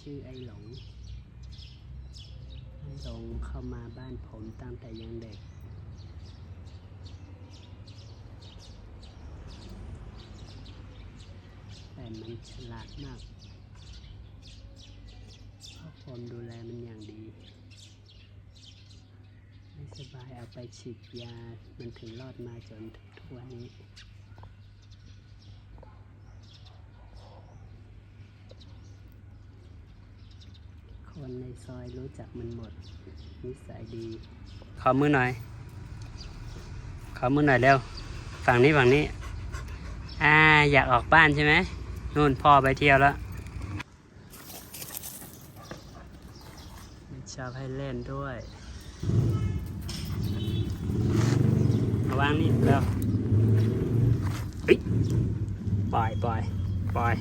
ชื่อไอ้หลงเข้ามาบ้านผมตั้งแต่ยังเด็กแต่มันฉลาดมากเพราะผมดูแลมันอย่างดีไม่สบายเอาไปฉีดยามันถึงรอดมาจนถึงทุกวันนี้คนในซอยรู้จักมันหมดนิสัยดีขอมือหน่อยเร็วฝั่งนี้อยากออกบ้านใช่ไหมนู่นพ่อไปเที่ยวแล้วมันชอบให้เล่นด้วยระวังนี่เร็วปล่อย